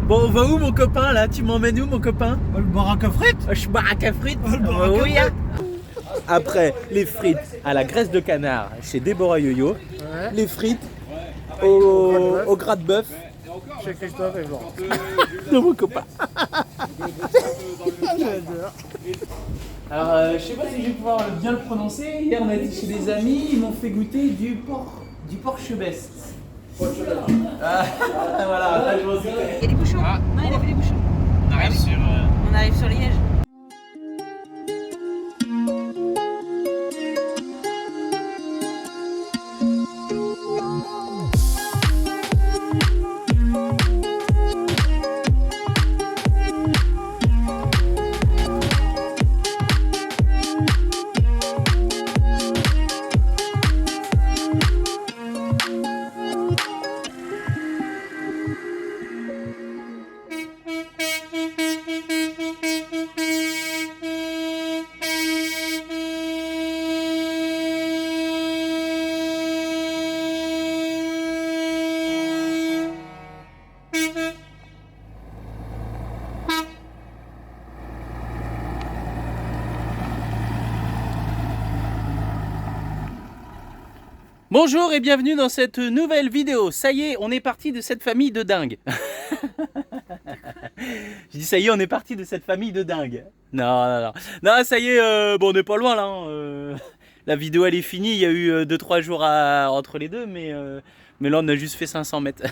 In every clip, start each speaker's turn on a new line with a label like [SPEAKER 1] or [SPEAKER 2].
[SPEAKER 1] Bon, on va où mon copain là? Tu m'emmènes où mon copain?
[SPEAKER 2] Le baraque à frites.
[SPEAKER 1] Je baraque à frites.
[SPEAKER 2] Le baraque à
[SPEAKER 1] Oui,
[SPEAKER 2] frites.
[SPEAKER 1] Après les frites à la graisse de canard chez Déborah Yo-Yo,
[SPEAKER 2] Ouais.
[SPEAKER 1] les frites au gras de bœuf
[SPEAKER 2] Chez Christophe et Florent.
[SPEAKER 1] de mon copain. Alors, je sais pas si je vais pouvoir bien le prononcer. Hier, on a été chez des amis, ils m'ont fait goûter du porc chebest. Ah, voilà, là, je m'en suis fait.
[SPEAKER 3] Il y a des bouchons. Non, il a fait des bouchons. On arrive sur Liège.
[SPEAKER 1] Bonjour et bienvenue dans cette nouvelle vidéo. Ça y est, on est parti de cette famille de dingue. Je dis ça y est, on est parti de cette famille de dingue. Non, ça y est, bon, on n'est pas loin là. La vidéo elle est finie, il y a eu 2-3 jours entre les deux, mais là on a juste fait 500 mètres.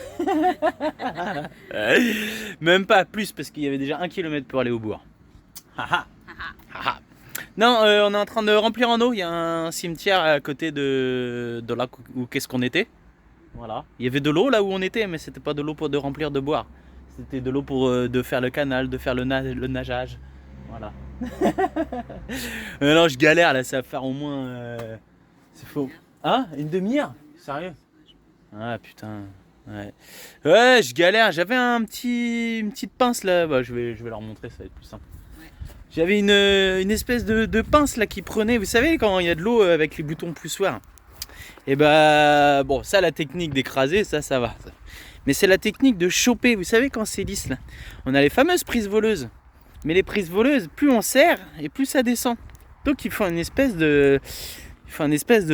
[SPEAKER 1] Même pas plus parce qu'il y avait déjà 1 km pour aller au bourg. Non, on est en train de remplir en eau. Il y a un cimetière à côté de là où qu'est-ce qu'on était. Voilà. Il y avait de l'eau là où on était, mais c'était pas de l'eau pour de remplir de boire. C'était de l'eau pour de faire le canal, de faire le nageage. Voilà. Non, je galère là, ça va faire au moins. C'est faux. Hein? Une demi-heure? Sérieux? Ah putain. Ouais, je galère. J'avais une petite pince là. Bah, je vais leur montrer, ça va être plus simple. J'avais une espèce de pince là qui prenait, vous savez quand il y a de l'eau avec les boutons poussoirs. Et bah bon, ça la technique d'écraser, ça va. Mais c'est la technique de choper, vous savez quand c'est lisse là. On a les fameuses prises voleuses. Mais les prises voleuses, plus on serre et plus ça descend. Donc il faut une espèce de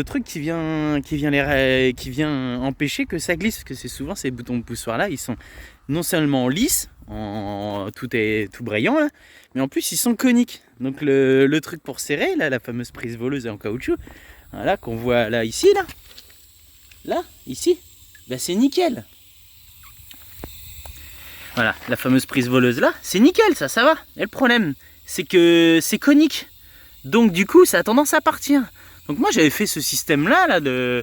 [SPEAKER 1] truc qui vient empêcher que ça glisse. Parce que c'est souvent ces boutons poussoirs là, ils sont non seulement lisses, tout est tout brillant là, mais en plus ils sont coniques. Donc le truc pour serrer là, la fameuse prise voleuse en caoutchouc, voilà, qu'on voit là ici ici, bah c'est nickel. Voilà, la fameuse prise voleuse là, c'est nickel, ça va. Et le problème, c'est que c'est conique, donc du coup ça a tendance à partir. Donc moi j'avais fait ce système là de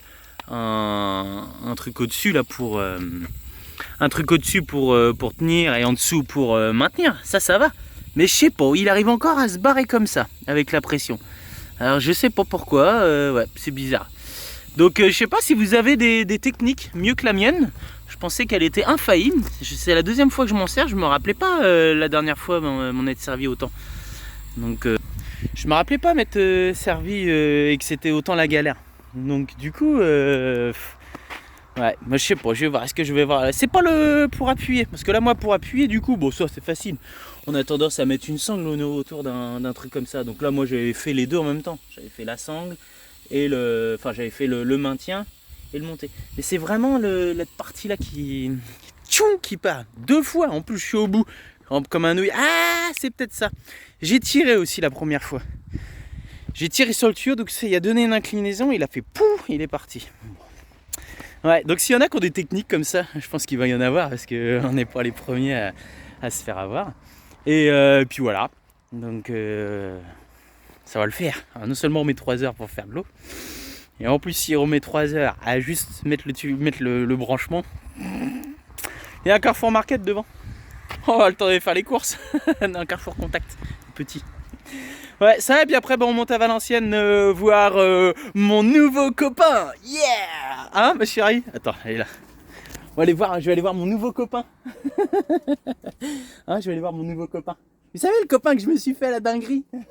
[SPEAKER 1] un truc au dessus là pour pour tenir et en dessous pour maintenir, ça va. Mais je sais pas, il arrive encore à se barrer comme ça, avec la pression. Alors je sais pas pourquoi, ouais, c'est bizarre. Donc je sais pas si vous avez des techniques mieux que la mienne. Je pensais qu'elle était infaillible. C'est la deuxième fois que je m'en sers, je me rappelais pas la dernière fois m'en être servi autant. Donc je me rappelais pas m'être servi et que c'était autant la galère. Donc du coup... ouais, moi je sais pas, je vais voir, est-ce que je vais voir, c'est pas le pour appuyer, parce que là moi pour appuyer du coup, bon ça c'est facile, on a tendance à mettre une sangle autour d'un truc comme ça, donc là moi j'avais fait les deux en même temps, j'avais fait la sangle et j'avais fait le maintien et le monter, mais c'est vraiment cette partie là qui part, 2 fois, en plus je suis au bout, comme un nouille, c'est peut-être ça, j'ai tiré aussi la première fois, j'ai tiré sur le tuyau, donc il a donné une inclinaison, il a fait pouf, il est parti. Ouais, donc s'il y en a qui ont des techniques comme ça, je pense qu'il va y en avoir parce qu'on n'est pas les premiers à se faire avoir. Et puis voilà, donc ça va le faire. Alors, non seulement on met 3 heures pour faire de l'eau, et en plus si on met 3 heures à juste mettre le branchement, il y a un Carrefour Market devant. On va le temps de faire les courses, un Carrefour Contact, petit. Ouais, ça et puis après on monte à Valenciennes voir mon nouveau copain. Yeah! Hein ma chérie? Attends, elle est là. Je vais aller voir mon nouveau copain. Hein, je vais aller voir mon nouveau copain. Vous savez le copain que je me suis fait à la dinguerie? Ouais,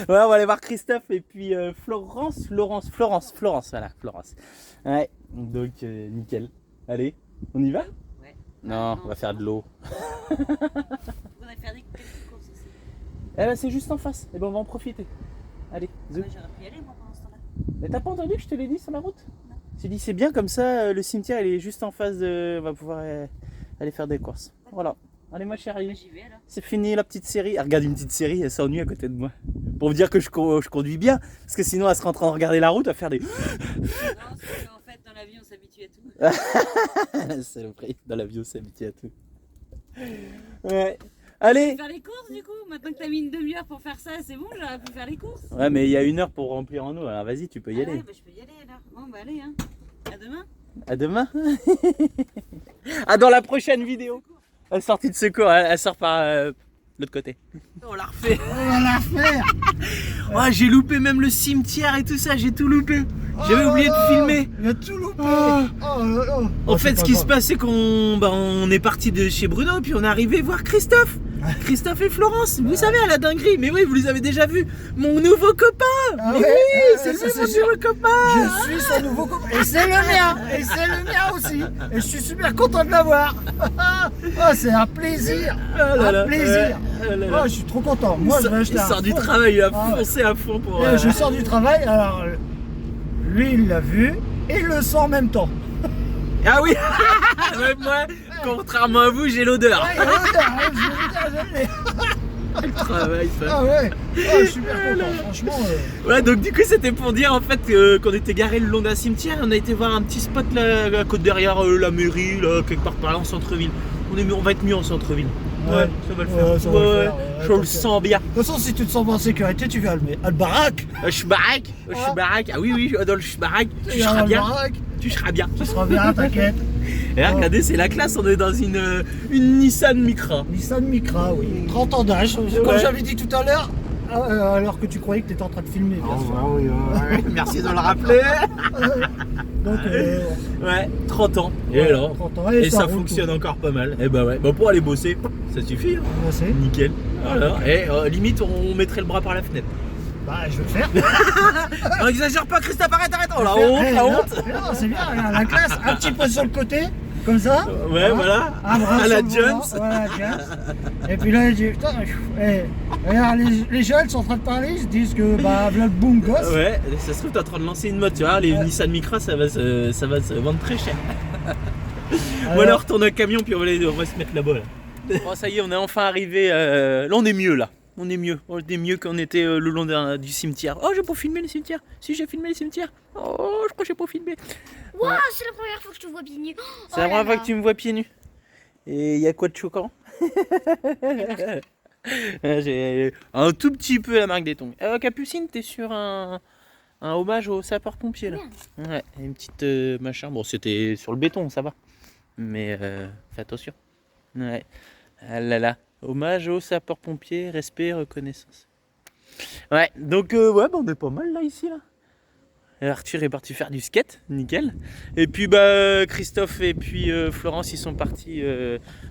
[SPEAKER 1] on va aller voir Christophe et puis Florence, voilà, Florence. Ouais, donc nickel. Allez, on y va?
[SPEAKER 3] Ouais.
[SPEAKER 1] Non, on va faire de l'eau.
[SPEAKER 3] On va faire quelques courses aussi.
[SPEAKER 1] Eh ben c'est juste en face, et ben on va en profiter. Allez, zou.
[SPEAKER 3] Ouais, j'aurais pu y aller moi pendant ce temps-là.
[SPEAKER 1] Mais t'as pas entendu que je te l'ai dit sur la route?
[SPEAKER 3] Non.
[SPEAKER 1] J'ai dit c'est bien comme ça, le cimetière il est juste en face de... On va pouvoir aller faire des courses. Voilà. Allez ma
[SPEAKER 3] Bah,
[SPEAKER 1] chérie,
[SPEAKER 3] j'y vais alors.
[SPEAKER 1] c'est fini la petite série. Elle regarde une petite série, elle s'ennuie à côté de moi. Pour me dire que je conduis bien, parce que sinon elle serait en train de regarder la route à faire des...
[SPEAKER 3] Non, c'est qu'en fait, dans la vie, on s'habitue à tout.
[SPEAKER 1] C'est le prix, dans l'avion c'est habitué à tout. Ouais. Allez.
[SPEAKER 3] Faire les courses du coup. Maintenant que t'as mis une demi-heure pour faire ça, c'est bon, j'aurais pu faire les courses.
[SPEAKER 1] Ouais mais il y a 1 heure pour remplir en eau, alors vas-y tu peux y
[SPEAKER 3] Ah
[SPEAKER 1] aller.
[SPEAKER 3] ouais, bah je peux y aller alors. Bon bah allez hein. À demain.
[SPEAKER 1] À demain. Ah dans la prochaine vidéo. La sortie de secours, elle sort par l'autre côté. On l'a refait.
[SPEAKER 2] On va la faire.
[SPEAKER 1] Ouais, j'ai loupé même le cimetière et tout ça, j'ai tout loupé. J'avais oublié de filmer.
[SPEAKER 2] Il a tout loupé.
[SPEAKER 1] Oh.
[SPEAKER 2] Oh là là.
[SPEAKER 1] En fait, ce qui se passe, c'est qu'on est parti de chez Bruno, puis on est arrivé voir Christophe. Christophe et Florence, vous savez, à la dinguerie. Mais oui, vous les avez déjà vus. Mon nouveau copain.
[SPEAKER 2] Ah
[SPEAKER 1] Mais
[SPEAKER 2] ouais,
[SPEAKER 1] oui, c'est
[SPEAKER 2] ça,
[SPEAKER 1] lui,
[SPEAKER 2] c'est
[SPEAKER 1] mon
[SPEAKER 2] sûr.
[SPEAKER 1] nouveau copain.
[SPEAKER 2] Je suis son nouveau copain. Et c'est le mien. Et c'est le mien aussi. Et je suis super content de l'avoir. Oh, c'est un plaisir.
[SPEAKER 1] Ah là là.
[SPEAKER 2] Un plaisir.
[SPEAKER 1] Ah là là.
[SPEAKER 2] Oh, je suis trop content. Moi, je vais acheter
[SPEAKER 1] il
[SPEAKER 2] un
[SPEAKER 1] sort du
[SPEAKER 2] fond.
[SPEAKER 1] travail, il a
[SPEAKER 2] Ah ouais.
[SPEAKER 1] foncé à fond pour...
[SPEAKER 2] Et je sors du travail. Alors, lui, il l'a vu. Et il le sent en même temps.
[SPEAKER 1] Ah oui. Même moi, contrairement à vous, j'ai l'odeur.
[SPEAKER 2] Ouais, il a l'odeur, hein, je l'ai.
[SPEAKER 1] Le travail, ça.
[SPEAKER 2] Ah ouais. Oh, je suis super content. Franchement.
[SPEAKER 1] Ouais, donc du coup c'était pour dire en fait qu'on était garé le long d'un cimetière, on a été voir un petit spot là, à côte derrière la mairie, là, quelque part par là en centre-ville. On va être mieux en centre-ville. Ouais, ça va le faire.
[SPEAKER 2] Ouais, ça va le faire, ouais,
[SPEAKER 1] je le sens bien.
[SPEAKER 2] De toute façon, si tu te sens pas en sécurité, tu viens à le baraque.
[SPEAKER 1] Schbarak, Schbarak, ah oui, oui, dans le Schbarak, tu
[SPEAKER 2] viens
[SPEAKER 1] seras
[SPEAKER 2] dans le
[SPEAKER 1] bien.
[SPEAKER 2] baraque,
[SPEAKER 1] Tu seras bien.
[SPEAKER 2] tu seras bien, t'inquiète.
[SPEAKER 1] Et là, regardez, c'est la classe, on est dans une Nissan Micra.
[SPEAKER 2] Nissan Micra, oui. 30 ans d'âge. Comme
[SPEAKER 1] Ouais.
[SPEAKER 2] j'avais dit tout à l'heure, alors que tu croyais que tu étais en train de filmer, bien sûr.
[SPEAKER 1] Merci de le rappeler.
[SPEAKER 2] Donc,
[SPEAKER 1] Ouais, 30 ans. Et alors
[SPEAKER 2] 30 ans,
[SPEAKER 1] Et ça
[SPEAKER 2] roule
[SPEAKER 1] fonctionne encore pas mal. Et bah ouais, bah pour aller bosser, ça suffit. Hein.
[SPEAKER 2] tout. Ouais, c'est.
[SPEAKER 1] Nickel. Voilà. Et limite, on mettrait le bras par la fenêtre.
[SPEAKER 2] Bah, je vais le faire.
[SPEAKER 1] Non, exagère pas, Christophe, arrête. Oh, la
[SPEAKER 2] Je vais
[SPEAKER 1] honte,
[SPEAKER 2] faire.
[SPEAKER 1] la
[SPEAKER 2] Non,
[SPEAKER 1] honte.
[SPEAKER 2] non, c'est bien, regarde, la classe. Un petit peu sur le côté, comme ça.
[SPEAKER 1] Ouais,
[SPEAKER 2] Hein,
[SPEAKER 1] voilà.
[SPEAKER 2] Un bras
[SPEAKER 1] À
[SPEAKER 2] sur
[SPEAKER 1] la
[SPEAKER 2] le volant,
[SPEAKER 1] Jones.
[SPEAKER 2] voilà, Jones. Et puis là, il dit, putain, regarde, les jeunes sont en train de parler, ils se disent que, bah, voilà le boom gosse.
[SPEAKER 1] Ouais, ça se trouve, t'es en train de lancer une mode, tu vois. Les Nissan Micra, ça va se vendre très cher. Ou alors, tourne un camion, puis on va se mettre là-bas. Là. Bon, ça y est, on est enfin arrivé. Là, on est mieux, là. On est mieux qu'on était le long du cimetière. Oh, j'ai pas filmé les cimetières. Si, j'ai filmé les cimetières. Oh, je crois que j'ai pas filmé.
[SPEAKER 4] Waouh, c'est la première fois que je te vois pieds nus.
[SPEAKER 1] C'est la première fois que tu me vois pieds nus. Et il y a quoi de choquant? J'ai un tout petit peu la marque des tongs. Capucine, t'es sur un hommage aux sapeurs-pompiers là. Ouais, une petite machin. Bon, c'était sur le béton, ça va. Mais fais attention. Ouais. Ah là là. Hommage aux sapeurs-pompiers, respect, reconnaissance. Ouais, donc ouais, bah, on est pas mal là ici là. Et Arthur est parti faire du skate, nickel. Et puis bah Christophe et puis Florence ils sont partis,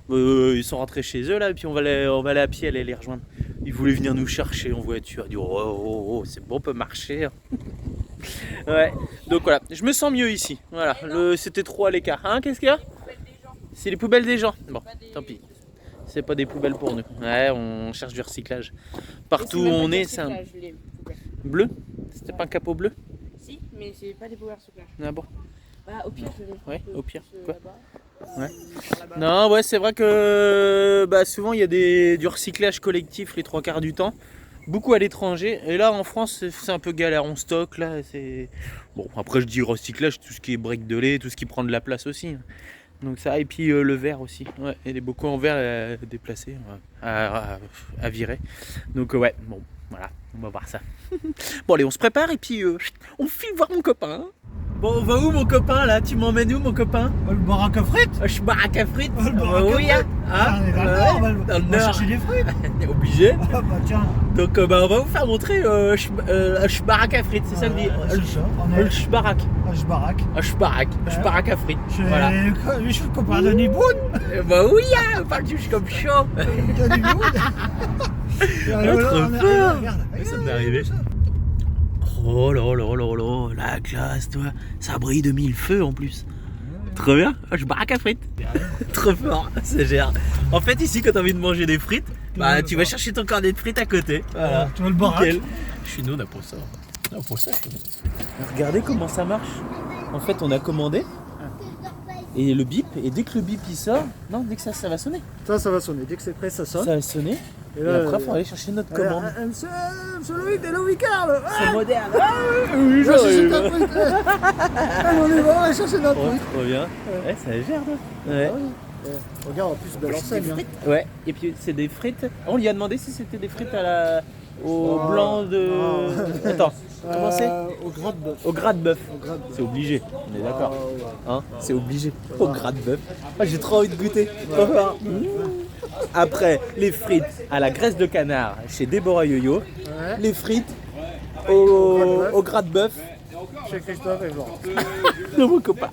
[SPEAKER 1] ils sont rentrés chez eux là, et puis on va aller à pied aller les rejoindre. Ils voulaient venir nous chercher en voiture, ils disent oh, c'est bon, on peut marcher. Ouais, donc voilà, je me sens mieux ici. Voilà, c'était trop à l'écart. Hein, qu'est-ce qu'il y a? C'est les poubelles des gens. Bon, tant pis. C'est pas des poubelles pour nous. Ouais, on cherche du recyclage. Partout où on est, c'est un bleu. C'était pas un capot bleu?
[SPEAKER 3] Si, mais c'est pas des power recyclage.
[SPEAKER 1] Ah bon?
[SPEAKER 3] Bah, au pire, je vais
[SPEAKER 1] Ouais, au pire. Quoi?
[SPEAKER 3] là-bas.
[SPEAKER 1] Ouais. Non, ouais, c'est vrai que bah, souvent il y a du recyclage collectif les 3/4 du temps. Beaucoup à l'étranger. Et là en France, c'est un peu galère. On stocke là. Bon, après je dis recyclage, tout ce qui est briques de lait, tout ce qui prend de la place aussi. Donc ça, et puis le verre aussi. Ouais, il est beaucoup en verre déplacé, à virer. Donc ouais, bon, voilà, on va voir ça. Bon allez, on se prépare et puis on file voir mon copain. Bon, on va où mon copain là? Tu m'emmènes où mon copain?
[SPEAKER 2] Le baraque à frites.
[SPEAKER 1] Je baraque à frites.
[SPEAKER 2] Le baraque à
[SPEAKER 1] Oui,
[SPEAKER 2] frites.
[SPEAKER 1] hein?
[SPEAKER 2] On est dans le Nord,
[SPEAKER 1] Dans le
[SPEAKER 2] on va
[SPEAKER 1] Nord.
[SPEAKER 2] chercher des frites.
[SPEAKER 1] On est obligé.
[SPEAKER 2] Ah bah tiens.
[SPEAKER 1] Donc bah, on va vous faire montrer baraque à frites, c'est ça le dit.
[SPEAKER 2] C'est ça, on est
[SPEAKER 1] Baraque.
[SPEAKER 2] je baraque.
[SPEAKER 1] Baraque à frites. Voilà.
[SPEAKER 2] Je suis le copain de Niboun.
[SPEAKER 1] Bah oui, hein, parle-tu, je suis comme chaud.
[SPEAKER 2] De Niboun.
[SPEAKER 1] Trop fort.
[SPEAKER 2] Regarde,
[SPEAKER 1] Ça m'est arrivé. Oh là là là là, la classe, toi. Ça brille de mille feux en plus. Trop bien. Je baraque à frites. Trop fort, c'est gère. En fait, ici, quand t'as envie de manger des frites, bah tu vas chercher ton cornet de frites à côté. Voilà.
[SPEAKER 2] Tu veux le baraque.
[SPEAKER 1] Chez nous, on a pour ça. Regardez comment ça marche. En fait, on a commandé. Et le bip, et dès que le bip il sort, non, dès que ça va sonner.
[SPEAKER 2] Ça va sonner. Dès que c'est prêt, ça sonne.
[SPEAKER 1] Ça va sonner. Et après, il faut aller chercher notre commande.
[SPEAKER 2] Monsieur Loïc, t'es là, Ricardo.
[SPEAKER 1] C'est moderne.
[SPEAKER 2] Oui, je cherche ta truc. On est bon, on va chercher notre truc.
[SPEAKER 1] Trop bien. Ouais, ça gère, là. Ouais.
[SPEAKER 2] Regarde, en plus, belle enseigne.
[SPEAKER 1] Ouais, et puis c'est des frites. On lui a demandé si c'était des frites au blanc de. Attends, comment c'est?
[SPEAKER 2] Au gras de bœuf.
[SPEAKER 1] Au gras de bœuf. C'est obligé, on est d'accord. Hein, c'est obligé. Au gras de bœuf. Ah, j'ai trop envie de goûter. Après, les frites à la graisse de canard chez Déborah Yo-Yo.
[SPEAKER 2] Ouais.
[SPEAKER 1] Les frites au gras de bœuf
[SPEAKER 2] Chez Christophe et Florent.
[SPEAKER 1] de mon copain.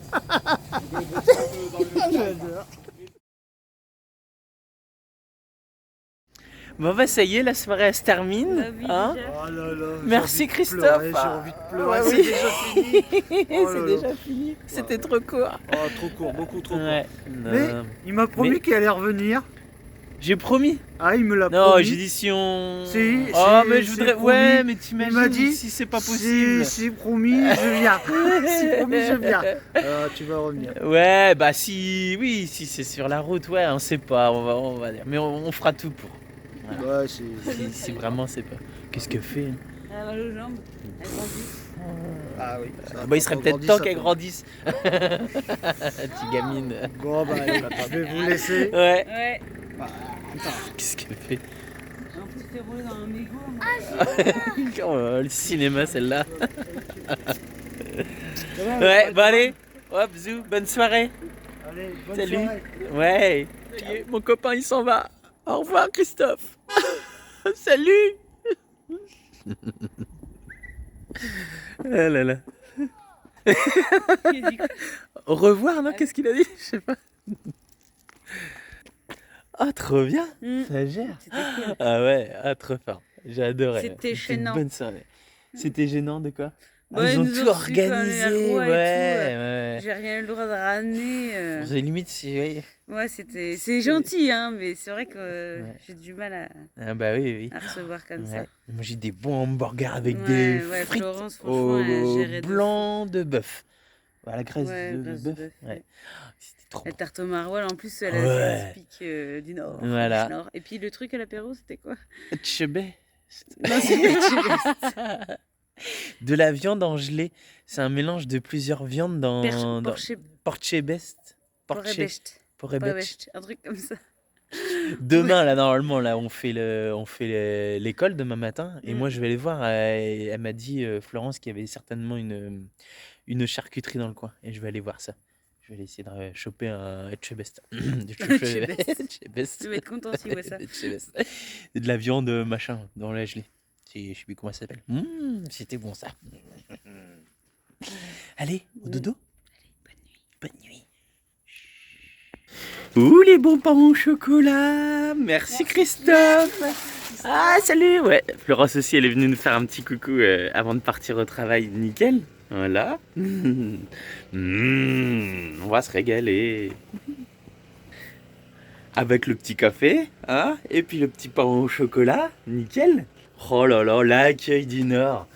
[SPEAKER 1] Bon bah ça y est, la soirée elle se termine.
[SPEAKER 3] Bah oui,
[SPEAKER 1] Hein
[SPEAKER 3] déjà.
[SPEAKER 2] Oh là là,
[SPEAKER 1] Merci
[SPEAKER 2] j'ai envie de
[SPEAKER 1] Christophe.
[SPEAKER 2] pleurer, j'ai envie de pleurer.
[SPEAKER 1] Ouais,
[SPEAKER 2] C'est
[SPEAKER 1] oui.
[SPEAKER 2] déjà fini. Oh là
[SPEAKER 1] C'est
[SPEAKER 2] là.
[SPEAKER 1] déjà fini. C'était trop court.
[SPEAKER 2] Oh, trop court, beaucoup trop court.
[SPEAKER 1] Ouais.
[SPEAKER 2] Mais
[SPEAKER 1] Non.
[SPEAKER 2] il m'a promis
[SPEAKER 1] Mais-
[SPEAKER 2] qu'il allait revenir.
[SPEAKER 1] J'ai promis.
[SPEAKER 2] Ah, il me l'a
[SPEAKER 1] Non,
[SPEAKER 2] promis.
[SPEAKER 1] j'ai dit si on.
[SPEAKER 2] Si,
[SPEAKER 1] Oh,
[SPEAKER 2] si,
[SPEAKER 1] mais je
[SPEAKER 2] c'est
[SPEAKER 1] voudrais.
[SPEAKER 2] promis.
[SPEAKER 1] Ouais, mais
[SPEAKER 2] Il
[SPEAKER 1] t'imagines
[SPEAKER 2] m'a dit
[SPEAKER 1] si c'est pas possible.
[SPEAKER 2] Si promis, je viens. Si promis, je viens. Tu vas revenir.
[SPEAKER 1] Ouais, bah si, oui, si c'est sur la route, ouais, on sait pas, on va dire, mais on fera tout pour.
[SPEAKER 2] Ouais, c'est.
[SPEAKER 1] Si vraiment c'est pas. Qu'est-ce qu'elle fait?
[SPEAKER 3] Elle a mal aux jambes. Elle grandit.
[SPEAKER 2] Ah oui.
[SPEAKER 1] Bah il serait peut-être temps qu'elle grandisse. Petite gamine.
[SPEAKER 2] Bon, bah allez, je vais vous laisser.
[SPEAKER 1] Ouais.
[SPEAKER 3] Ouais.
[SPEAKER 1] Qu'est-ce qu'elle fait?
[SPEAKER 3] En plus, fait rouler dans un mégot. Moi.
[SPEAKER 1] Oh, le cinéma celle-là. Ouais, bah allez, hop, bisous, bonne soirée.
[SPEAKER 2] Allez, bonne
[SPEAKER 1] Salut.
[SPEAKER 2] soirée.
[SPEAKER 1] Ouais. Ça y est, mon copain il s'en va. Au revoir Christophe. Salut. Ah là là.
[SPEAKER 3] Il a dit quoi?
[SPEAKER 1] Au revoir, non? Qu'est-ce qu'il a dit? Je sais pas. Ah, trop bien. Ça gère.
[SPEAKER 3] C'était cool.
[SPEAKER 1] Ah ouais, ah, trop fort. J'ai adoré.
[SPEAKER 3] C'était
[SPEAKER 1] une
[SPEAKER 3] gênant.
[SPEAKER 1] bonne soirée. C'était gênant de quoi?
[SPEAKER 3] Bah,
[SPEAKER 1] ils
[SPEAKER 3] ils
[SPEAKER 1] ont
[SPEAKER 3] nous
[SPEAKER 1] tout
[SPEAKER 3] ont reçus comme
[SPEAKER 1] organisé.
[SPEAKER 3] les rois et
[SPEAKER 1] Ouais, ouais.
[SPEAKER 3] J'ai rien eu le droit de ramener.
[SPEAKER 1] Vous avez limite si. Ouais.
[SPEAKER 3] Ouais, c'est gentil, hein, mais c'est vrai que
[SPEAKER 1] Ouais.
[SPEAKER 3] j'ai du mal à
[SPEAKER 1] Ah bah oui, oui.
[SPEAKER 3] recevoir comme ça.
[SPEAKER 1] Ouais. Moi j'ai des bons hamburgers avec
[SPEAKER 3] Ouais,
[SPEAKER 1] des
[SPEAKER 3] ouais,
[SPEAKER 1] frites
[SPEAKER 3] Florence, franchement, elle
[SPEAKER 1] au
[SPEAKER 3] gérait de
[SPEAKER 1] blanc de bœuf. À la graisse
[SPEAKER 3] Ouais,
[SPEAKER 1] de
[SPEAKER 3] graisse de
[SPEAKER 1] bœuf.
[SPEAKER 3] bœuf,
[SPEAKER 1] Ouais.
[SPEAKER 3] ouais.
[SPEAKER 1] C'était trop
[SPEAKER 3] La
[SPEAKER 1] bon.
[SPEAKER 3] tarte au maroilles, en plus, elle
[SPEAKER 1] Ouais.
[SPEAKER 3] a typique du Nord.
[SPEAKER 1] Voilà.
[SPEAKER 3] du Nord. Et puis le truc à l'apéro, c'était quoi?
[SPEAKER 1] Chebet.
[SPEAKER 3] Non, c'était
[SPEAKER 1] De la viande en gelée. C'est un mélange de plusieurs viandes dans. Porchebest.
[SPEAKER 3] Porchebest.
[SPEAKER 1] Porchebest.
[SPEAKER 3] Un truc comme ça.
[SPEAKER 1] Demain, là, normalement, là, on fait l'école demain matin. Et
[SPEAKER 3] Mm.
[SPEAKER 1] moi, je vais aller voir. Elle m'a dit, Florence, qu'il y avait certainement une charcuterie dans le coin. Et je vais aller voir ça. Je vais aller essayer de choper un Etchebest.
[SPEAKER 3] Tu vas être content s'il voit ça.
[SPEAKER 1] Et de la viande, machin, dans la gelée. Je sais plus comment ça s'appelle. C'était bon, ça. Allez, au dodo. Bonne nuit. Ouh, les bons pains au chocolat. Merci Christophe. Ah, salut. Ouais, Florence aussi, elle est venue nous faire un petit coucou avant de partir au travail. Nickel. Voilà. On va se régaler. Avec le petit café, hein, et puis le petit pain au chocolat. Nickel. Oh là là, l'accueil du Nord.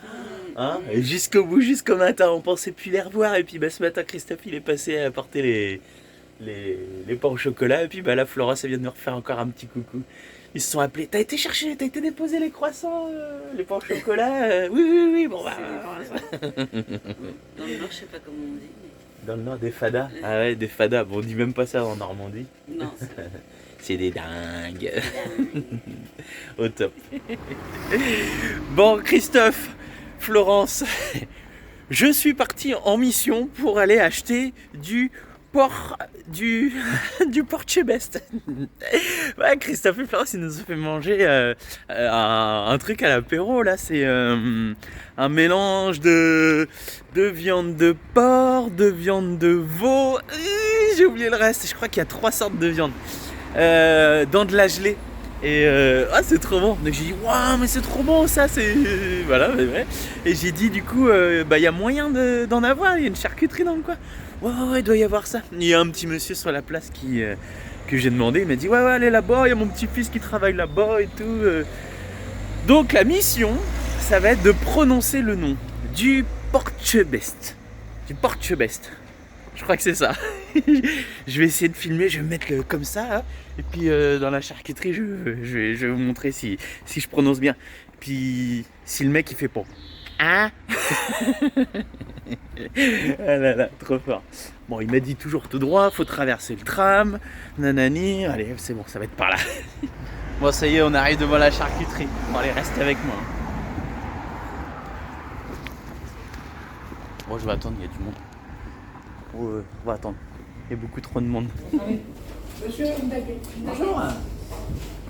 [SPEAKER 1] Hein, et jusqu'au bout, jusqu'au matin, on pensait plus les revoir. Et puis bah, ce matin, Christophe, il est passé à apporter les pains au chocolat. Et puis bah, là, Flora, ça vient de me refaire encore un petit coucou. Ils se sont appelés. T'as été chercher, t'as été déposer les croissants, les pains au chocolat oui. Bon bah.
[SPEAKER 3] Dans le Nord, je sais pas comment on dit.
[SPEAKER 1] Dans le Nord, des fadas. Ah ouais, des fadas. Bon, on dit même pas ça en Normandie.
[SPEAKER 3] Mais... Non,
[SPEAKER 1] C'est des dingues. Au top. Bon, Christophe, Florence, je suis parti en mission pour aller acheter du Porchebest. Ouais, Christophe et Florence, ils nous ont fait manger un truc à l'apéro. Là, c'est un mélange de viande de porc, de viande de veau. J'ai oublié le reste. Je crois qu'il y a 3 sortes de viande. Dans de la gelée. Et ah, c'est trop bon. Donc j'ai dit waouh, mais c'est trop bon ça, c'est voilà, ouais. Et j'ai dit du coup bah il y a moyen d'en avoir, il y a une charcuterie dans le coin. Ouais, il doit y avoir ça. Il y a un petit monsieur sur la place que j'ai demandé, il m'a dit ouais allez là-bas, il y a mon petit-fils qui travaille là-bas et tout. Donc la mission, ça va être de prononcer le nom du Portchebest. Du Portchebest. Je crois que c'est ça. Je vais essayer de filmer, je vais me mettre comme ça. Hein. Et puis dans la charcuterie, je vais vous montrer si je prononce bien. Puis si le mec il fait pas. Hein. Ah là là, trop fort. Bon, il m'a dit toujours tout droit, faut traverser le tram. Nanani. Allez, c'est bon, ça va être par là. Bon, ça y est, on arrive devant la charcuterie. Bon, allez, reste avec moi. Bon, je vais attendre, il y a du monde. Oh, on va attendre. Il y a beaucoup trop de monde. Monsieur, bonjour.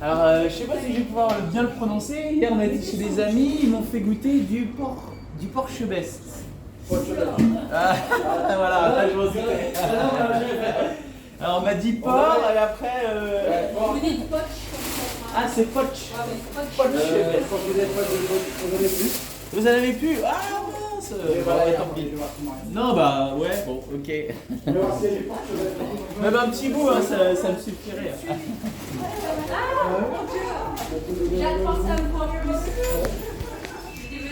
[SPEAKER 1] Alors, je sais pas si je vais pouvoir bien le prononcer. Hier, on a été chez des amis, ils m'ont fait goûter du Portchebest. Ah, voilà, là, je m'en suis fait. Alors, on m'a dit porc, et après.
[SPEAKER 3] Vous dites poch.
[SPEAKER 1] Ah, c'est Potch. Portchebest. Vous en avez plus? Ah, mince. Tant pis. Non, bah, ouais, bon, ok. Même un petit bout, hein, ça me suffirait.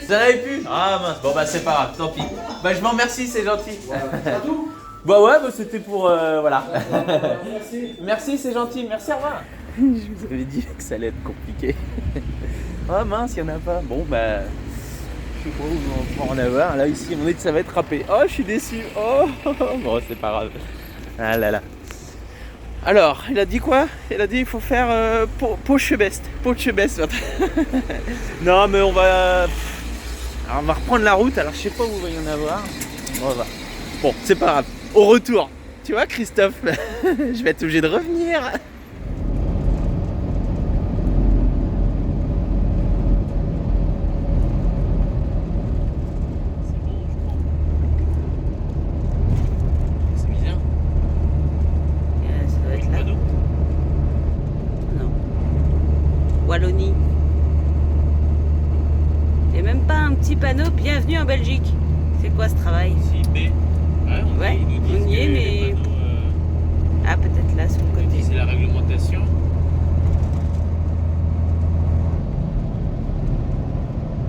[SPEAKER 1] Vous en avez plus? Ah mince, bon bah c'est pas grave, tant pis. Bah je vous remercie, c'est gentil. Bah ouais, bah c'était pour voilà. Merci, c'est gentil, merci, au revoir. Je vous avais dit que ça allait être compliqué. Ah mince, il y en a pas. Bon bah je sais pas où on va en avoir. Là ici on est que ça va être râpé. Oh je suis déçu. Oh bon c'est pas grave. Ah là là. Alors, il a dit quoi? Il a dit il faut faire Portchebest. Non mais on va... Alors, on va reprendre la route, alors je sais pas où il va y en avoir. Bon, c'est pas grave. Au retour, tu vois Christophe, je vais être obligé de revenir. C'est bizarre.
[SPEAKER 3] Ça doit être là. Non. Wallonie. Il n'y a même pas un petit panneau bienvenue en Belgique. C'est quoi ce travail?
[SPEAKER 1] Si, B. Ouais,
[SPEAKER 3] on y est, mais. Ah, peut-être là sur le côté.
[SPEAKER 1] C'est la réglementation.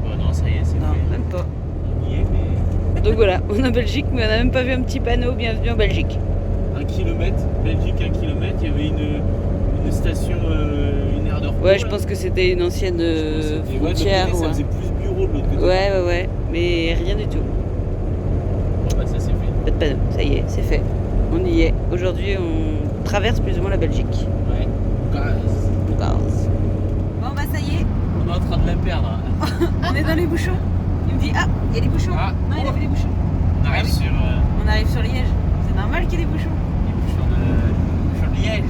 [SPEAKER 1] Bon, non, ça y est, c'est
[SPEAKER 3] Non,
[SPEAKER 1] fait.
[SPEAKER 3] même pas.
[SPEAKER 1] On y est, mais.
[SPEAKER 3] Donc voilà, on est en Belgique, mais on n'a même pas vu un petit panneau bienvenue en Belgique.
[SPEAKER 1] 1 kilomètre, Belgique 1 kilomètre, il y avait une station, une aire de repos.
[SPEAKER 3] Ouais, je pense que c'était une ancienne frontière.
[SPEAKER 1] Ça faisait plus bureau de l'autre côté.
[SPEAKER 3] Ouais, mais rien du tout.
[SPEAKER 1] Bon, bah, ça c'est fait.
[SPEAKER 3] Pas de panneau, ça y est, c'est fait. On y est. Aujourd'hui, on traverse plus ou moins la Belgique.
[SPEAKER 1] Ouais.
[SPEAKER 3] Bon, bah ça y est,
[SPEAKER 1] On est en train de la perdre.
[SPEAKER 3] on est dans les bouchons. Il me dit, ah, il y a des bouchons.
[SPEAKER 1] Ah.
[SPEAKER 3] Non, il a fait des bouchons.
[SPEAKER 1] On arrive sur
[SPEAKER 3] On arrive sur Liège. C'est normal qu'il y ait des bouchons.
[SPEAKER 1] de Liège.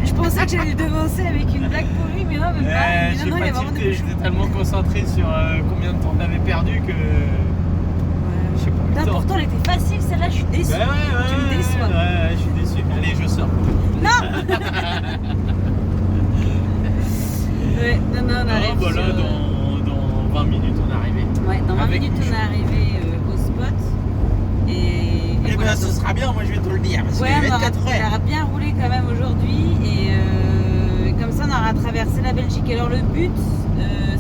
[SPEAKER 3] Je pensais que j'allais le devancer avec une blague pourrie, mais non, même pas.
[SPEAKER 1] J'ai
[SPEAKER 3] Non, il y a
[SPEAKER 1] pas
[SPEAKER 3] vraiment des
[SPEAKER 1] tilté,
[SPEAKER 3] bouchons.
[SPEAKER 1] j'étais tellement concentré sur combien de temps t'avais perdu que je sais pas.
[SPEAKER 3] Putain, pourtant, elle était facile, celle-là, je suis déçue.
[SPEAKER 1] Ouais,
[SPEAKER 3] Tu me déçois.
[SPEAKER 1] Ouais, je suis déçu. Allez, je sors.
[SPEAKER 3] Ouais, non, on arrive.
[SPEAKER 1] Bah là,
[SPEAKER 3] sur-
[SPEAKER 1] dans 20 minutes, on est arrivé.
[SPEAKER 3] Ouais, dans 20
[SPEAKER 1] Avec
[SPEAKER 3] minutes, on
[SPEAKER 1] bouchon.
[SPEAKER 3] est arrivé au spot. Et
[SPEAKER 1] Eh
[SPEAKER 3] voilà,
[SPEAKER 1] ben, ce
[SPEAKER 3] donc-
[SPEAKER 1] sera bien, moi je vais te le dire. Parce
[SPEAKER 3] Ouais,
[SPEAKER 1] qu'il est
[SPEAKER 3] on aura,
[SPEAKER 1] 24
[SPEAKER 3] elle
[SPEAKER 1] heures.
[SPEAKER 3] aura bien roulé quand même aujourd'hui et comme ça on aura traversé la Belgique. Alors le but,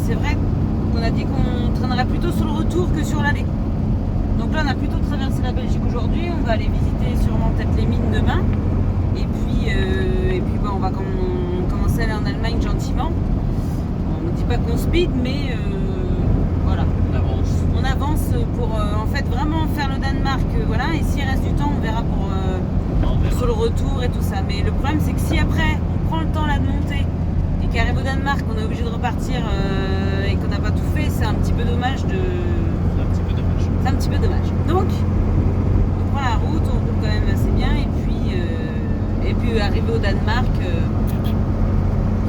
[SPEAKER 3] c'est vrai qu'on a dit qu'on traînerait plutôt sur le retour que sur l'aller. Donc là on a plutôt traversé la Belgique aujourd'hui, on va aller visiter sûrement peut-être les mines demain. Et puis bah, on va commencer à aller en Allemagne gentiment. On ne dit pas qu'on speed, mais voilà.
[SPEAKER 1] On avance.
[SPEAKER 3] On avance pour en fait vraiment faire le Danemark, voilà, et s'il reste du temps, on verra pour
[SPEAKER 1] On verra.
[SPEAKER 3] sur le retour et tout ça. Mais le problème, c'est que si après on prend le temps là de monter et qu'arrive au Danemark, on est obligé de repartir et qu'on n'a pas tout fait, c'est un petit peu dommage de.
[SPEAKER 1] C'est un petit peu dommage.
[SPEAKER 3] C'est un petit peu dommage. Donc, on prend la route, on roule quand même assez bien et puis arrivé au Danemark,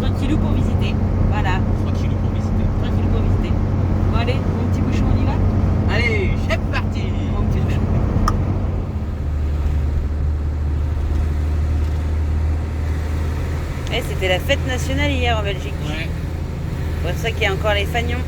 [SPEAKER 3] tranquillou pour visiter. Voilà,
[SPEAKER 1] Tranquillou pour visiter.
[SPEAKER 3] tranquillou pour visiter. Bon allez, mon petit bouchon, on y va?
[SPEAKER 1] Allez, c'est parti.
[SPEAKER 3] Mon petit bouchon. Eh, c'était la fête nationale hier en Belgique.
[SPEAKER 1] Ouais.
[SPEAKER 3] C'est pour ça qu'il y a encore les fagnons.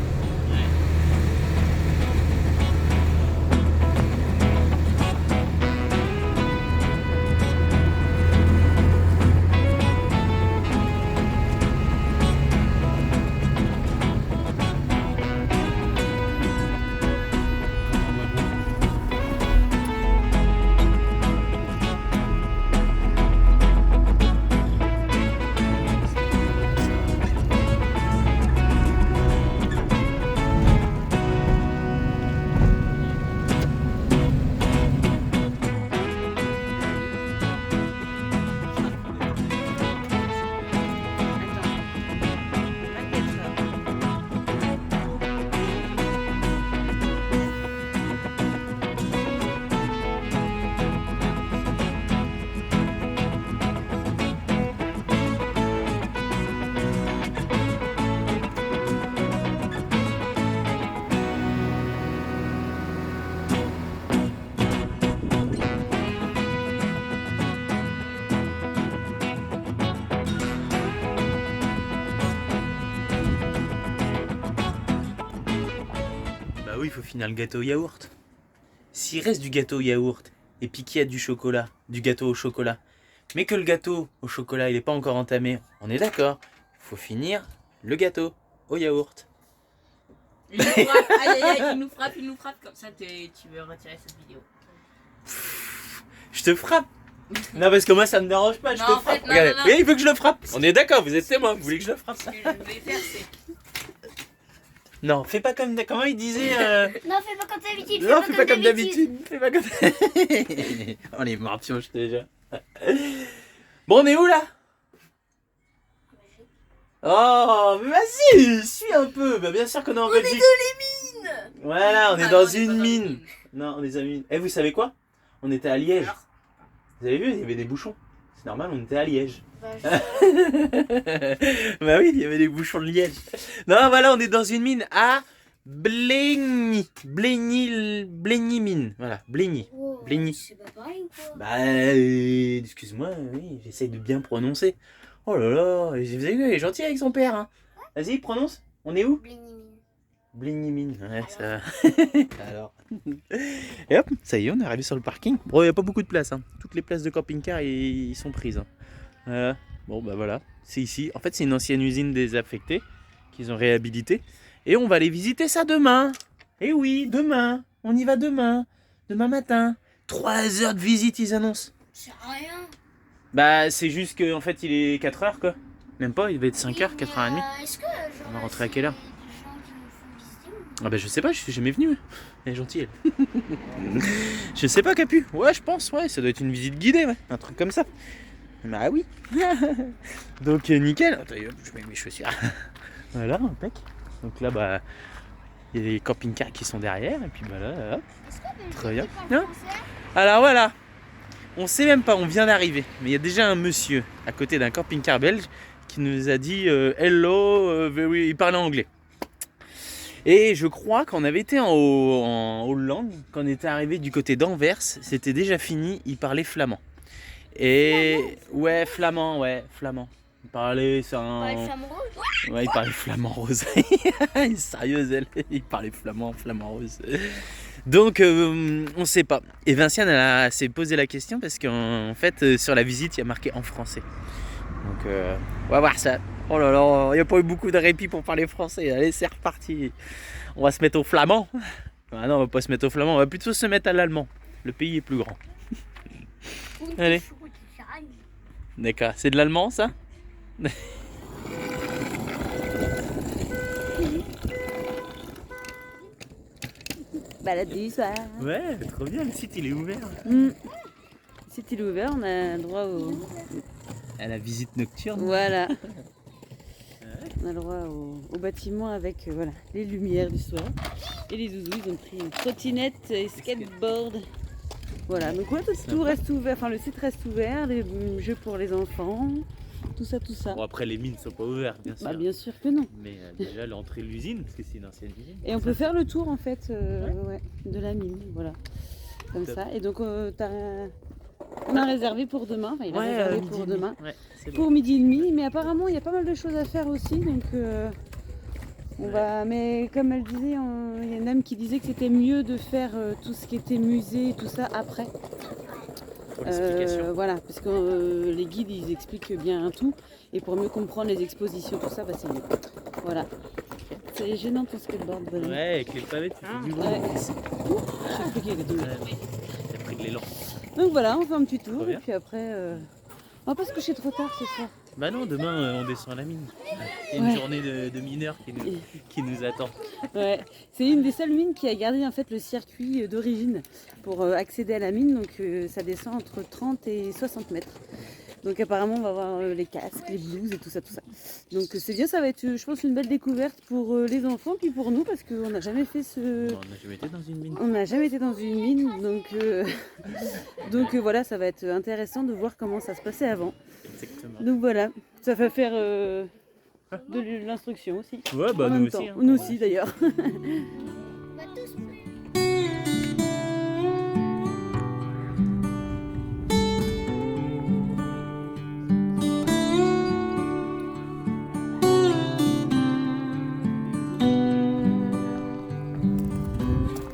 [SPEAKER 1] Bah oui, il faut finir le gâteau au yaourt. S'il reste du gâteau au yaourt et puis qu'il y a du chocolat, du gâteau au chocolat, mais que le gâteau au chocolat il n'est pas encore entamé, on est d'accord. Il faut finir le gâteau au yaourt.
[SPEAKER 5] Il nous frappe, aïe aïe aïe, il nous frappe, comme ça tu veux retirer cette vidéo.
[SPEAKER 1] Je te frappe. Non parce que moi ça me dérange pas, je
[SPEAKER 5] Non,
[SPEAKER 1] te
[SPEAKER 5] en
[SPEAKER 1] frappe.
[SPEAKER 5] fait, non,
[SPEAKER 1] Regardez.
[SPEAKER 5] non, non.
[SPEAKER 1] Oui, il veut que je le frappe. On est d'accord, vous êtes témoin, vous voulez que je le frappe ça.
[SPEAKER 5] Ce que je voulais faire, c'est.
[SPEAKER 1] Non, fais pas comme comment il disait.
[SPEAKER 4] Non, fais pas comme d'habitude.
[SPEAKER 1] Non, fais pas comme d'habitude. Fais pas comme. On est mort pioche déjà. Bon, on est où là? Oh, mais vas-y, suis un peu. Bah, bien sûr qu'on est en Belgique.
[SPEAKER 5] les mines.
[SPEAKER 1] Voilà, on est
[SPEAKER 5] Ah,
[SPEAKER 1] dans
[SPEAKER 5] non, on est
[SPEAKER 1] une
[SPEAKER 5] pas dans
[SPEAKER 1] mine. Non, on est dans une mine. Eh, vous savez quoi? On était à Liège.
[SPEAKER 5] Alors
[SPEAKER 1] Vous avez vu, il y avait des bouchons. C'est normal, on était à Liège.
[SPEAKER 4] Bah,
[SPEAKER 1] Bah oui, il y avait des bouchons de Liège. Non, voilà, on est dans une mine à Blegny. Blegny mine. Voilà, Blegny.
[SPEAKER 4] oh,
[SPEAKER 1] Bligny.
[SPEAKER 4] c'est pas pareil ou quoi?
[SPEAKER 1] Bah, excuse-moi, oui, j'essaye de bien prononcer. Oh là là, vous avez vu, il est gentil avec son père. Hein. Vas-y, prononce. On est où? Bligny mine. Ouais, ça. Alors. Et hop, ça y est, on est arrivé sur le parking. Bon, il n'y a pas beaucoup de place. Hein. Toutes les places de camping-car, ils sont prises. Hein. Voilà. Bon, bah voilà, c'est ici. En fait, c'est une ancienne usine désaffectée qu'ils ont réhabilitée. Et on va aller visiter ça demain. Eh oui, demain. On y va demain. Demain matin. 3 heures de visite, ils annoncent.
[SPEAKER 4] C'est rien.
[SPEAKER 1] Bah, c'est juste qu'en fait, il est 4 heures, quoi. Même pas, il va être 5 heures, 4h30.
[SPEAKER 4] Est-ce que
[SPEAKER 1] On va rentrer à quelle heure?
[SPEAKER 4] des gens qui nous font visiter ou-
[SPEAKER 1] Ah bah, je sais pas, je suis jamais venu. Elle est gentille, elle. Je sais pas, Capu. Ouais, je pense, ouais, ça doit être une visite guidée, ouais. Un truc comme ça. Bah oui. Donc, nickel. Attends, hop, je mets mes chaussures. Voilà, impec. Donc là, bah, il y a les camping-cars qui sont derrière. Et puis bah là, hop.
[SPEAKER 4] Est-ce que
[SPEAKER 1] Très bien.
[SPEAKER 4] Non.
[SPEAKER 1] Non. Alors voilà. On sait même pas, on vient d'arriver. Mais il y a déjà un monsieur à côté d'un camping-car belge qui nous a dit hello, il parlait anglais. Et je crois qu'on avait été en Hollande, quand on était arrivé du côté d'Anvers, c'était déjà fini, il parlait flamand. Et ouais, flamand. Il parlait, c'est un... Ouais, il parlait flamand rose. Elle est sérieuse, elle. Il parlait flamand rose. Donc, on sait pas. Et Vinciane, elle s'est posé la question parce qu'en fait, sur la visite, il y a marqué en français. Donc, on va voir ça. Oh là là, il n'y a pas eu beaucoup de répit pour parler français. Allez, c'est reparti. On va se mettre au flamand. Ah non, on va pas se mettre au flamand. On va plutôt se mettre à l'allemand. Le pays est plus grand. Allez. D'accord. C'est de l'allemand, ça?
[SPEAKER 3] Balade du soir.
[SPEAKER 1] Ouais, trop bien. Le site, il est ouvert.
[SPEAKER 3] Si il est ouvert, on a droit au.
[SPEAKER 1] À la visite nocturne.
[SPEAKER 3] Voilà. On a le droit au bâtiment avec voilà, les lumières du soir. Et les zouzous, ils ont pris une trottinette et skateboard. Voilà, donc ouais, tout reste ouvert, enfin le site reste ouvert, les jeux pour les enfants, tout ça.
[SPEAKER 1] Bon, après, les mines sont pas ouvertes, bien sûr.
[SPEAKER 3] Bah bien sûr que non.
[SPEAKER 1] Mais déjà, l'entrée de l'usine, parce que c'est une ancienne usine.
[SPEAKER 3] Et on peut faire le tour en fait ouais, de la mine, voilà. Comme
[SPEAKER 1] Top.
[SPEAKER 3] ça. Et donc t'as On a réservé pour demain, enfin il a réservé
[SPEAKER 1] midi
[SPEAKER 3] pour
[SPEAKER 1] et demi.
[SPEAKER 3] demain,
[SPEAKER 1] Ouais, c'est bon.
[SPEAKER 3] pour midi et demi, mais apparemment il y a pas mal de choses à faire aussi, donc on va. Mais comme elle disait, il y a une dame qui disait que c'était mieux de faire tout ce qui était musée, tout ça après.
[SPEAKER 1] Pour l'explication.
[SPEAKER 3] Voilà, parce que les guides ils expliquent bien tout, et pour mieux comprendre les expositions, tout ça, bah, c'est mieux. Voilà. C'est gênant ton skateboard, voilà.
[SPEAKER 1] Ouais, avec les pavés, tu fais du bruit.
[SPEAKER 3] Ouais. Je sais plus qui est tombé.
[SPEAKER 1] T'as pris de l'élan.
[SPEAKER 3] Donc voilà, on fait un petit tour,
[SPEAKER 1] Trop
[SPEAKER 3] et
[SPEAKER 1] bien.
[SPEAKER 3] puis après, on va pas se coucher trop tard ce soir.
[SPEAKER 1] Bah non, demain on descend à la mine. Il y a une
[SPEAKER 3] Ouais.
[SPEAKER 1] journée de mineurs qui nous attend.
[SPEAKER 3] Ouais, c'est une des seules mines qui a gardé en fait le circuit d'origine pour accéder à la mine, donc ça descend entre 30 et 60 mètres. Donc apparemment on va voir les casques, les blouses et tout ça, tout ça. Donc c'est bien, ça va être je pense une belle découverte pour les enfants puis pour nous parce qu'on n'a jamais fait ce...
[SPEAKER 1] Bon, on n'a jamais été dans une mine.
[SPEAKER 3] On n'a jamais été dans une mine, donc voilà, ça va être intéressant de voir comment ça se passait avant.
[SPEAKER 1] Exactement.
[SPEAKER 3] Donc voilà, ça va faire de l'instruction aussi.
[SPEAKER 1] Ouais, bah
[SPEAKER 3] En
[SPEAKER 1] nous
[SPEAKER 3] même
[SPEAKER 1] aussi.
[SPEAKER 3] temps.
[SPEAKER 1] hein.
[SPEAKER 3] Nous aussi d'ailleurs.
[SPEAKER 4] On va tous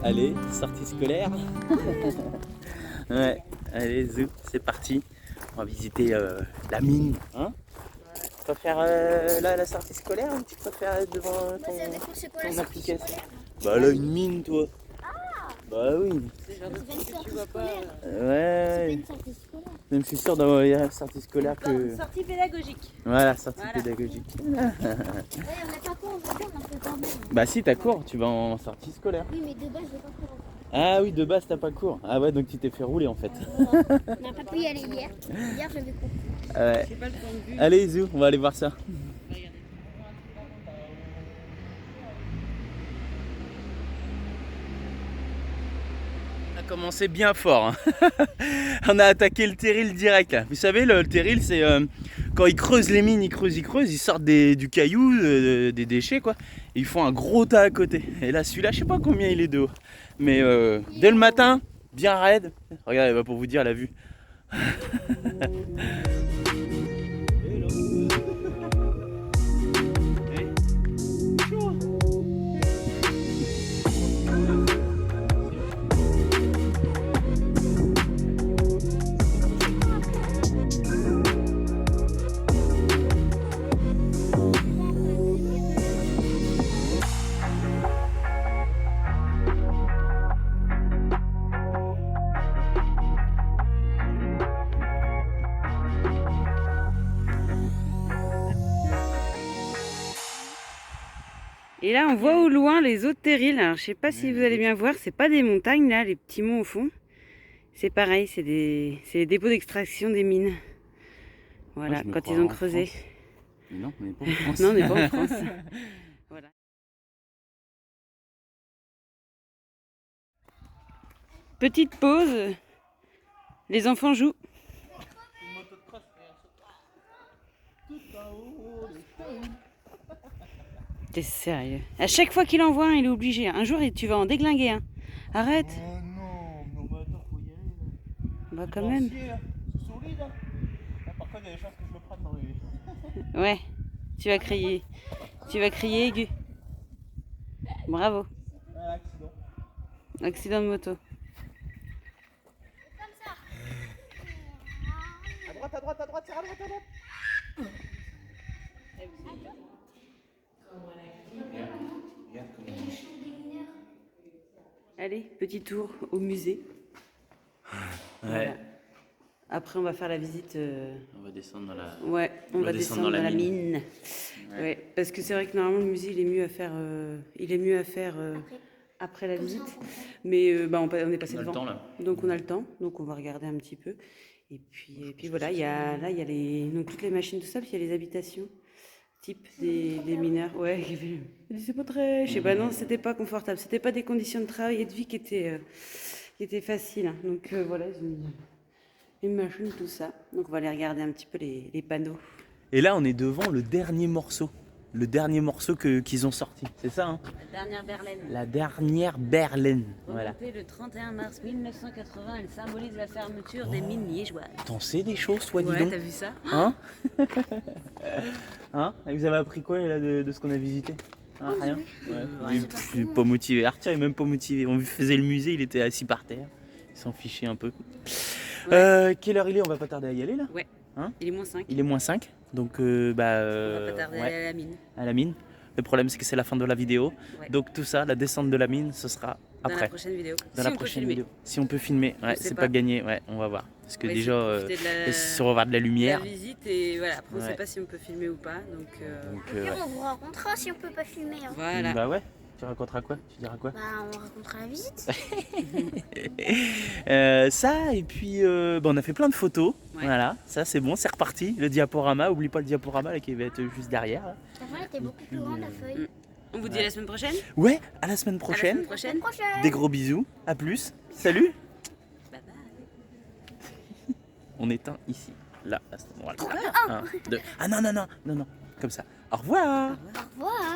[SPEAKER 1] Allez, sortie scolaire. Ouais, allez, zou, c'est parti. On va visiter la mine. Hein tu vas faire la sortie scolaire ou tu vas faire devant
[SPEAKER 4] ça dépend c'est quoi
[SPEAKER 1] ton
[SPEAKER 4] la sortie
[SPEAKER 1] application
[SPEAKER 4] scolaire.
[SPEAKER 1] Bah là, une mine, toi. Bah oui.
[SPEAKER 3] C'est le genre de
[SPEAKER 4] C'est pas une
[SPEAKER 3] truc que
[SPEAKER 4] sortie
[SPEAKER 3] tu vois pas.
[SPEAKER 4] scolaire. C'est pas
[SPEAKER 1] Ouais.
[SPEAKER 4] une sortie scolaire.
[SPEAKER 1] Même je suis sûr d'avoir la sortie scolaire que.
[SPEAKER 3] Sortie pédagogique.
[SPEAKER 1] Voilà, sortie
[SPEAKER 3] Voilà.
[SPEAKER 1] pédagogique.
[SPEAKER 4] Ouais, on n'a pas cours aujourd'hui, on a fait quand même.
[SPEAKER 1] Bah si, t'as cours, tu vas en sortie scolaire.
[SPEAKER 4] Oui, mais de base, je vais pas cours.
[SPEAKER 1] Ah oui, de base, t'as pas cours. Ah ouais, donc tu t'es fait rouler en fait.
[SPEAKER 4] On n'a pas pu y aller hier. Hier, j'avais cours.
[SPEAKER 1] Ouais.
[SPEAKER 3] C'est pas le point de vue.
[SPEAKER 1] Allez, Zou, on va aller voir ça. On a commencé bien fort. Hein. On a attaqué le terril direct. Là. Vous savez, le terril, c'est quand ils creusent les mines, ils creusent, ils sortent du caillou, des déchets, quoi. Et ils font un gros tas à côté. Et là, celui-là, je sais pas combien il est de haut. Mais dès le matin, bien raide. Regardez, bah, pour vous dire la vue.
[SPEAKER 3] Et là, on voit au loin les autres terrils. Alors, je sais pas si vous allez bien voir, c'est pas des montagnes là, les petits monts au fond. C'est pareil, c'est les dépôts d'extraction des mines. Voilà,
[SPEAKER 1] Moi, je me
[SPEAKER 3] quand
[SPEAKER 1] crois
[SPEAKER 3] ils ont
[SPEAKER 1] en
[SPEAKER 3] creusé.
[SPEAKER 1] France. Mais non, on n'est pas en France.
[SPEAKER 3] Non, on n'est pas en France. Voilà. Petite pause. Les enfants jouent. T'es sérieux? À chaque fois qu'il en voit un, il est obligé. Un jour, tu vas en déglinguer un. Arrête.
[SPEAKER 2] Oh non, mais attends, faut y aller.
[SPEAKER 3] Bah quand même.
[SPEAKER 2] C'est solide, hein. Par contre, il y a des chances que je le prenne dans les.
[SPEAKER 3] Ouais. Tu vas crier. Tu vas crier aigu. Bravo.
[SPEAKER 2] Ah, accident.
[SPEAKER 3] Accident de moto.
[SPEAKER 2] À droite, c'est à droite.
[SPEAKER 3] Allez, petit tour au musée.
[SPEAKER 1] Ouais.
[SPEAKER 3] Après, on va faire la visite.
[SPEAKER 1] On va descendre dans la.
[SPEAKER 3] Ouais, on va descendre dans la mine.
[SPEAKER 1] Ouais.
[SPEAKER 3] Ouais, parce que c'est vrai que normalement le musée il est mieux à faire, après la visite. Mais bah, on est passé
[SPEAKER 1] On a le
[SPEAKER 3] devant.
[SPEAKER 1] temps là.
[SPEAKER 3] Donc on a le temps, donc on va regarder un petit peu. Et puis voilà, il y a donc toutes les machines, tout ça, puis il y a les habitations, type des mineurs. Ouais, c'est pas très. Je sais pas, non, c'était pas confortable. C'était pas des conditions de travail et de vie qui étaient faciles. Hein. Donc voilà, ils ont mis une machine, tout ça. Donc on va aller regarder un petit peu les panneaux.
[SPEAKER 1] Et là, on est devant le dernier morceau. le dernier morceau qu'ils ont sorti. C'est ça, hein?
[SPEAKER 3] La dernière Berlaine.
[SPEAKER 1] La dernière Berlaine. Voilà.
[SPEAKER 3] Remontée le 31 mars 1980, elle symbolise la fermeture des mines liégeoises.
[SPEAKER 1] T'en sais des choses, toi, dis
[SPEAKER 3] Ouais,
[SPEAKER 1] donc.
[SPEAKER 3] t'as vu ça?
[SPEAKER 1] Hein? Hein? Et vous avez appris quoi là, de ce qu'on a visité? Ah, rien? Ouais. Je suis pas motivé. Arthur est même pas motivé. On faisait le musée, il était assis par terre. Il s'en fichait un peu. Quelle heure il est? On va pas tarder à y aller là?
[SPEAKER 3] Ouais.
[SPEAKER 1] Hein?
[SPEAKER 3] Il est moins 5.
[SPEAKER 1] Il est moins 5. Donc,
[SPEAKER 3] On va pas tarder à
[SPEAKER 1] ouais,
[SPEAKER 3] aller à la mine.
[SPEAKER 1] à la mine. Le problème, c'est que c'est la fin de la vidéo.
[SPEAKER 3] Ouais.
[SPEAKER 1] Donc, tout ça, la descente de la mine, ce sera
[SPEAKER 3] Dans la
[SPEAKER 1] après.
[SPEAKER 3] prochaine vidéo.
[SPEAKER 1] Dans
[SPEAKER 3] Si
[SPEAKER 1] la
[SPEAKER 3] on peut
[SPEAKER 1] prochaine
[SPEAKER 3] filmer.
[SPEAKER 1] vidéo. Si on peut filmer, ouais,
[SPEAKER 3] sais
[SPEAKER 1] c'est
[SPEAKER 3] pas.
[SPEAKER 1] pas gagné. Ouais, on va voir. Parce que
[SPEAKER 3] On va
[SPEAKER 1] déjà,
[SPEAKER 3] essayer de profiter de la-
[SPEAKER 1] si on va voir de la lumière.
[SPEAKER 3] La visite et voilà, après on
[SPEAKER 1] Ouais.
[SPEAKER 3] sait pas si on peut filmer ou pas. Donc
[SPEAKER 1] Donc,
[SPEAKER 4] Au pire, on vous racontera si on peut pas filmer. Hein.
[SPEAKER 3] voilà.
[SPEAKER 1] Bah ouais. Tu raconteras quoi? Tu diras quoi?
[SPEAKER 4] Bah, on racontera la visite.
[SPEAKER 1] Ça, et puis on a fait plein de photos.
[SPEAKER 3] Ouais.
[SPEAKER 1] Voilà, ça c'est bon, c'est reparti. Le diaporama, oublie pas le diaporama là, qui va être juste derrière. Là.
[SPEAKER 4] La fin était beaucoup plus grande, la feuille.
[SPEAKER 3] On vous dit à la semaine prochaine.
[SPEAKER 1] Ouais, à la semaine
[SPEAKER 3] À la
[SPEAKER 1] prochaine.
[SPEAKER 3] semaine prochaine.
[SPEAKER 4] Prochaine.
[SPEAKER 1] Des gros bisous, à plus. Salut.
[SPEAKER 3] Bye bye.
[SPEAKER 1] On éteint ici, là, à cet endroit-là. Un, deux. Ah non, comme ça. Au revoir.
[SPEAKER 4] Au revoir.